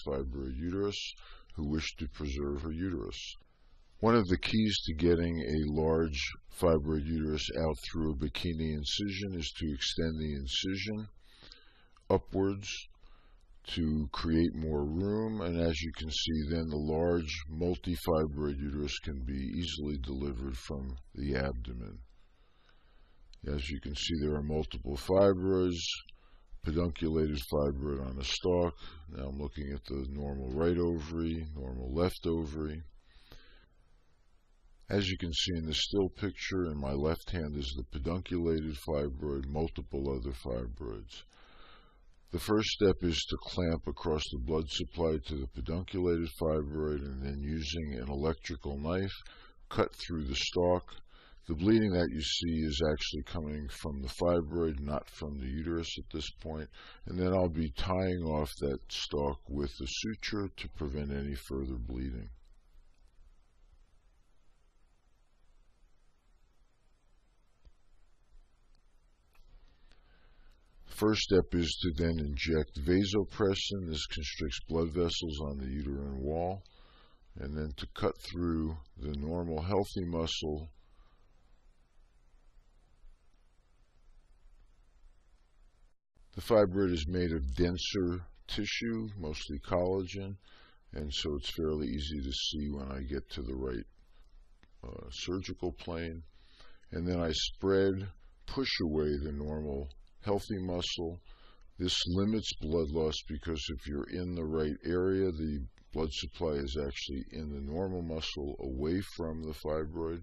fibroid uterus who wish to preserve her uterus. One of the keys to getting a large fibroid uterus out through a bikini incision is to extend the incision upwards to create more room, and as you can see, then the large multifibroid uterus can be easily delivered from the abdomen. As you can see, there are multiple fibroids, pedunculated fibroid on a stalk. Now I'm looking at the normal right ovary, normal left ovary. As you can see in the still picture, in my left hand is the pedunculated fibroid, multiple other fibroids. The first step is to clamp across the blood supply to the pedunculated fibroid, and then using an electrical knife, cut through the stalk. The bleeding that you see is actually coming from the fibroid, not from the uterus at this point. And then I'll be tying off that stalk with a suture to prevent any further bleeding. First step is to then inject vasopressin. This constricts blood vessels on the uterine wall, and then to cut through the normal healthy muscle. The fibroid is made of denser tissue, mostly collagen, and so it's fairly easy to see when I get to the right surgical plane. And then I push away the normal healthy muscle. This limits blood loss because if you're in the right area, the blood supply is actually in the normal muscle away from the fibroid.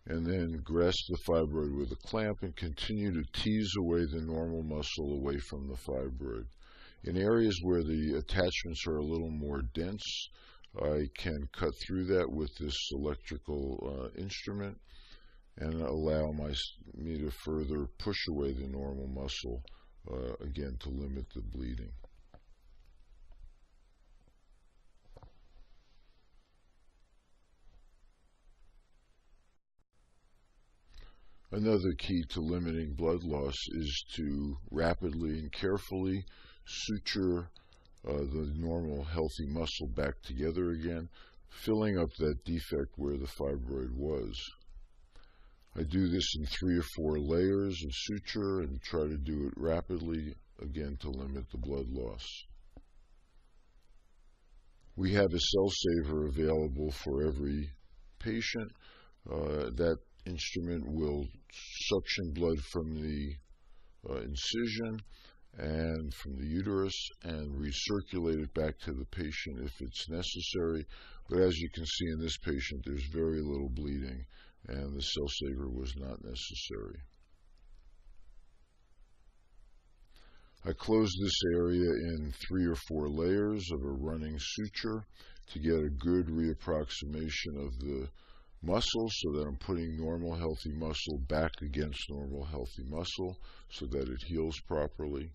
And then grasp the fibroid with a clamp and continue to tease away the normal muscle away from the fibroid. In areas where the attachments are a little more dense, I can cut through that with this electrical instrument and allow me to further push away the normal muscle, again to limit the bleeding. Another key to limiting blood loss is to rapidly and carefully suture the normal healthy muscle back together again, filling up that defect where the fibroid was. I do this in 3 or 4 layers of suture and try to do it rapidly, again to limit the blood loss. We have a cell saver available for every patient. That instrument will suction blood from the incision and from the uterus and recirculate it back to the patient if it's necessary. But as you can see in this patient, there's very little bleeding, and the cell saver was not necessary. I close this area in 3 or 4 layers of a running suture to get a good reapproximation of the muscle, so that I'm putting normal healthy muscle back against normal healthy muscle so that it heals properly.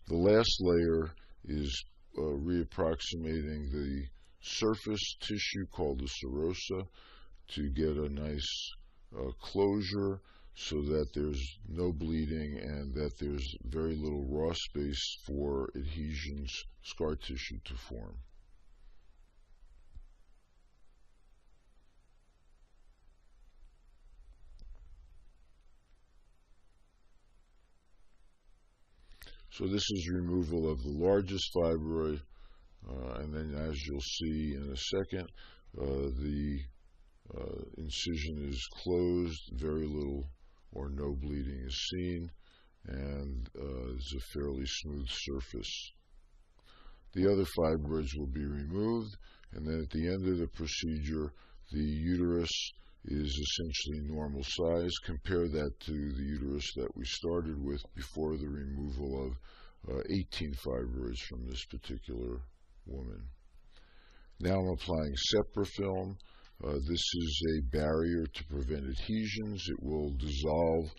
The last layer is reapproximating the surface tissue called the serosa to get a nice closure so that there's no bleeding and that there's very little raw space for adhesions, scar tissue to form. So this is removal of the largest fibroid, and then as you'll see in a second, the incision is closed, very little or no bleeding is seen, and it's a fairly smooth surface. The other fibroids will be removed, and then at the end of the procedure, the uterus is essentially normal size. Compare that to the uterus that we started with before the removal of 18 fibroids from this particular woman. Now I'm applying Seprafilm. This is a barrier to prevent adhesions. It will dissolve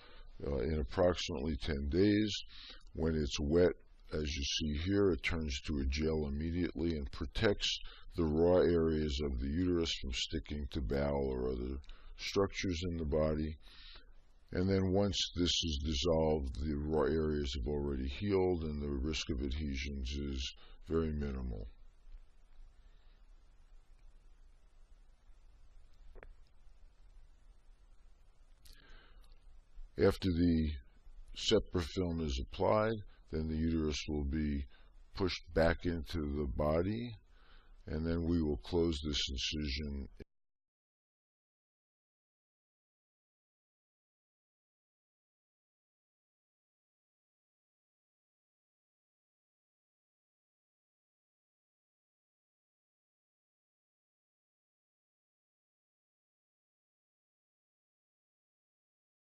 in approximately 10 days. When it's wet, as you see here, it turns to a gel immediately and protects the raw areas of the uterus from sticking to bowel or other structures in the body. And then once this is dissolved, the raw areas have already healed and the risk of adhesions is very minimal. After the sepra film is applied, then the uterus will be pushed back into the body, and then we will close this incision